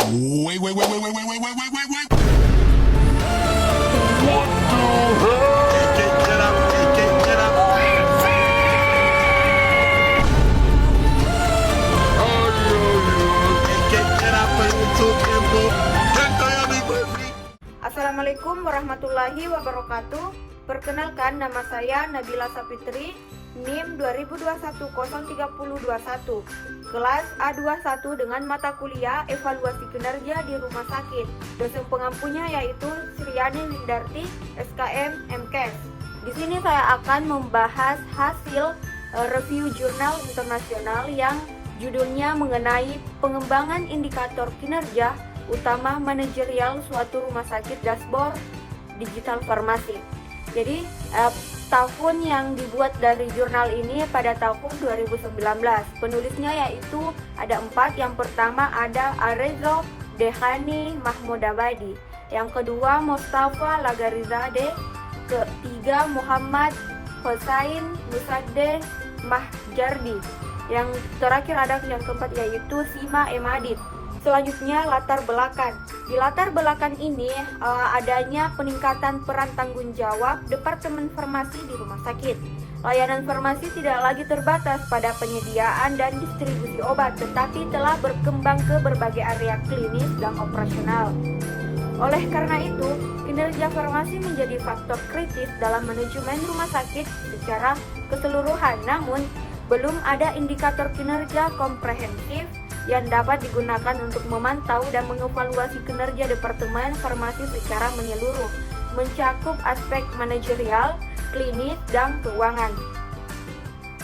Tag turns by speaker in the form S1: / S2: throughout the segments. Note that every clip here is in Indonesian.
S1: Wait, wait, wait, wait, wait, wait, wait, wait, wait, wait, wait. What the hell? Get up, get up. Get up, YouTube,
S2: Assalamualaikum warahmatullahi wabarakatuh. Perkenalkan, nama saya Nabila Sapitri, NIM 2021-03021, kelas A21 dengan mata kuliah Evaluasi Kinerja di Rumah Sakit. Dosen pengampunya yaitu Sriani Windarti, SKM MKes. Di sini saya akan membahas hasil review jurnal internasional yang judulnya mengenai pengembangan indikator kinerja utama manajerial suatu rumah sakit dashboard digital farmasi. Jadi tahun yang dibuat dari jurnal ini pada tahun 2019. Penulisnya yaitu ada 4. Yang pertama ada Arezo Dehani Mahmudabadi, yang kedua Mustafa Lagarizadeh, ketiga Muhammad Hossain Musadeh Mahjardi, yang terakhir ada yang keempat yaitu Sima Emadit. Selanjutnya latar belakang. Di latar belakang ini adanya peningkatan peran tanggung jawab Departemen Farmasi di rumah sakit. Layanan farmasi tidak lagi terbatas pada penyediaan dan distribusi obat, tetapi telah berkembang ke berbagai area klinis dan operasional. Oleh karena itu, kinerja farmasi menjadi faktor kritis dalam manajemen rumah sakit secara keseluruhan. Namun, belum ada indikator kinerja komprehensif yang dapat digunakan untuk memantau dan mengevaluasi kinerja Departemen Farmasi secara menyeluruh, mencakup aspek manajerial, klinis, dan keuangan.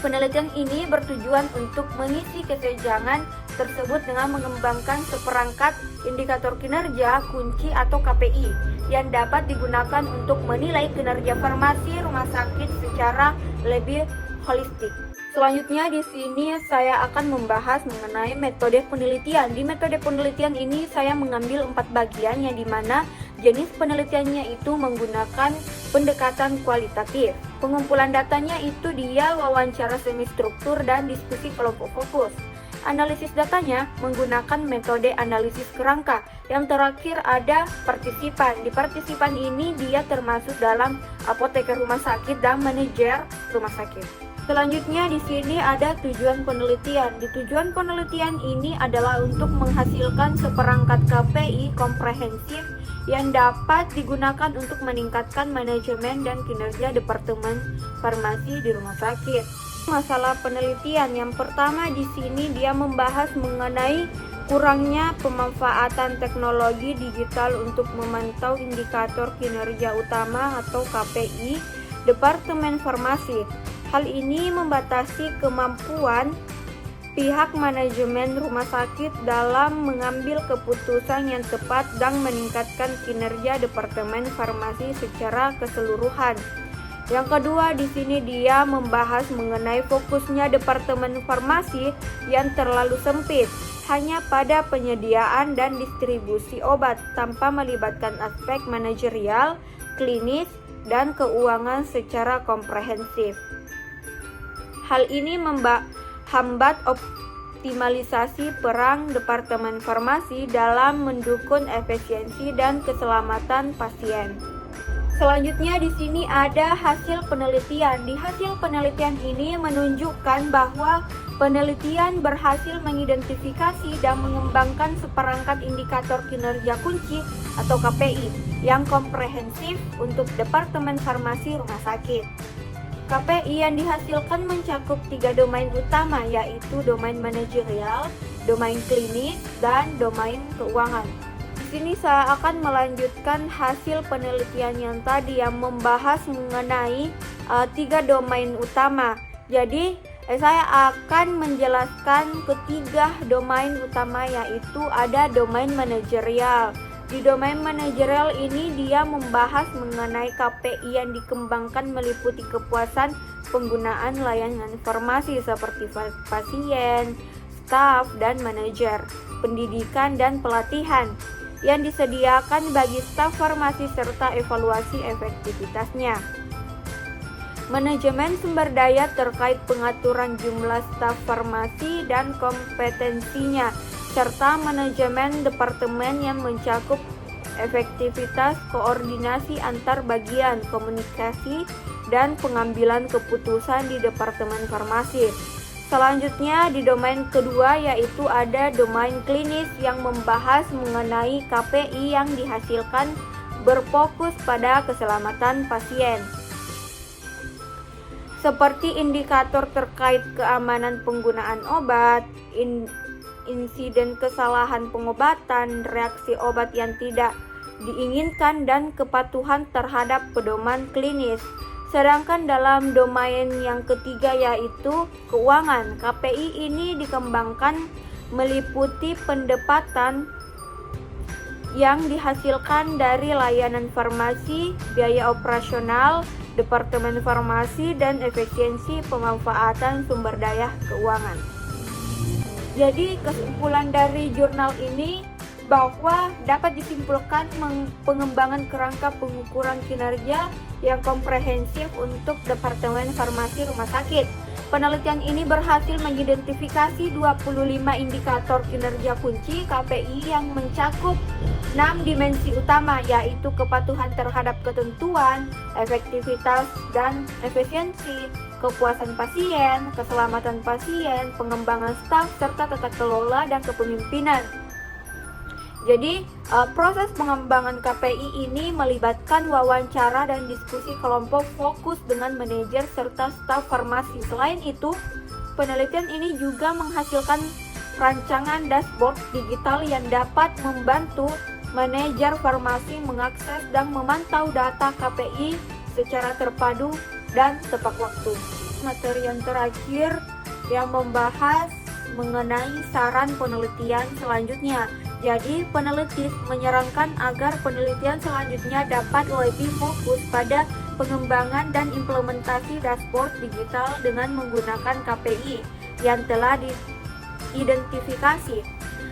S2: Penelitian ini bertujuan untuk mengisi kesenjangan tersebut dengan mengembangkan seperangkat indikator kinerja kunci atau KPI yang dapat digunakan untuk menilai kinerja farmasi rumah sakit secara lebih holistik. Selanjutnya di sini saya akan membahas mengenai metode penelitian. Di metode penelitian ini saya mengambil 4 bagian yang dimana jenis penelitiannya itu menggunakan pendekatan kualitatif. Pengumpulan datanya itu dia wawancara semi struktur dan diskusi kelompok fokus. Analisis datanya menggunakan metode analisis kerangka. Yang terakhir ada partisipan. Di partisipan ini dia termasuk dalam apoteker rumah sakit dan manajer rumah sakit. Selanjutnya di sini ada tujuan penelitian. Di tujuan penelitian ini adalah untuk menghasilkan seperangkat KPI komprehensif yang dapat digunakan untuk meningkatkan manajemen dan kinerja Departemen Farmasi di rumah sakit. Masalah penelitian yang pertama di sini dia membahas mengenai kurangnya pemanfaatan teknologi digital untuk memantau indikator kinerja utama atau KPI Departemen Farmasi. Hal ini membatasi kemampuan pihak manajemen rumah sakit dalam mengambil keputusan yang tepat dan meningkatkan kinerja Departemen Farmasi secara keseluruhan. Yang kedua, di sini dia membahas mengenai fokusnya Departemen Farmasi yang terlalu sempit hanya pada penyediaan dan distribusi obat tanpa melibatkan aspek manajerial, klinis, dan keuangan secara komprehensif. Hal ini menghambat optimalisasi peran Departemen Farmasi dalam mendukung efisiensi dan keselamatan pasien. Selanjutnya di sini ada hasil penelitian. Di hasil penelitian ini menunjukkan bahwa penelitian berhasil mengidentifikasi dan mengembangkan seperangkat indikator kinerja kunci atau KPI yang komprehensif untuk Departemen Farmasi rumah sakit. KPI yang dihasilkan mencakup 3 domain utama, yaitu domain manajerial, domain klinis, dan domain keuangan. Di sini saya akan melanjutkan hasil penelitian yang tadi yang membahas mengenai 3 domain utama. Jadi saya akan menjelaskan ketiga domain utama, yaitu ada domain manajerial. Di domain manajerial ini dia membahas mengenai KPI yang dikembangkan meliputi kepuasan penggunaan layanan farmasi seperti pasien, staf, dan manajer, pendidikan dan pelatihan yang disediakan bagi staf farmasi serta evaluasi efektivitasnya. Manajemen sumber daya terkait pengaturan jumlah staf farmasi dan kompetensinya. serta manajemen departemen yang mencakup efektivitas koordinasi antar bagian, komunikasi, dan pengambilan keputusan di Departemen Farmasi. Selanjutnya di domain kedua yaitu ada domain klinis yang membahas mengenai KPI yang dihasilkan berfokus pada keselamatan pasien. Seperti indikator terkait keamanan penggunaan obat, insiden kesalahan pengobatan, reaksi obat yang tidak diinginkan, dan kepatuhan terhadap pedoman klinis. Sedangkan dalam domain yang ketiga yaitu keuangan, KPI ini dikembangkan meliputi pendapatan yang dihasilkan dari layanan farmasi, biaya operasional, departemen farmasi, dan efisiensi pemanfaatan sumber daya keuangan. Jadi kesimpulan dari jurnal ini bahwa dapat disimpulkan pengembangan kerangka pengukuran kinerja yang komprehensif untuk Departemen Farmasi Rumah Sakit. Penelitian ini berhasil mengidentifikasi 25 indikator kinerja kunci KPI yang mencakup 6 dimensi utama, yaitu kepatuhan terhadap ketentuan, efektivitas dan efisiensi, kepuasan pasien, keselamatan pasien, pengembangan staf, serta tata kelola dan kepemimpinan. Jadi, proses pengembangan KPI ini melibatkan wawancara dan diskusi kelompok fokus dengan manajer serta staf farmasi. Selain itu, penelitian ini juga menghasilkan rancangan dashboard digital yang dapat membantu manajer farmasi mengakses dan memantau data KPI secara terpadu dan tepat waktu. Materi yang terakhir yang membahas mengenai saran penelitian selanjutnya. Jadi, peneliti menyarankan agar penelitian selanjutnya dapat lebih fokus pada pengembangan dan implementasi dashboard digital dengan menggunakan KPI yang telah diidentifikasi.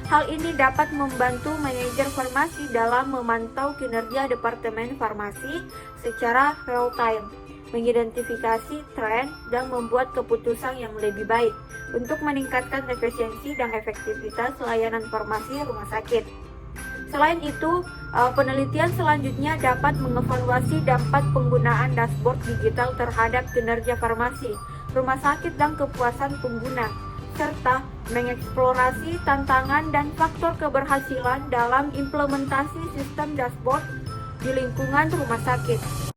S2: Hal ini dapat membantu manajer farmasi dalam memantau kinerja Departemen Farmasi secara real time, mengidentifikasi tren, dan membuat keputusan yang lebih baik untuk meningkatkan efisiensi dan efektivitas layanan farmasi rumah sakit. Selain itu, penelitian selanjutnya dapat mengevaluasi dampak penggunaan dashboard digital terhadap kinerja farmasi, rumah sakit, dan kepuasan pengguna, serta mengeksplorasi tantangan dan faktor keberhasilan dalam implementasi sistem dashboard di lingkungan rumah sakit.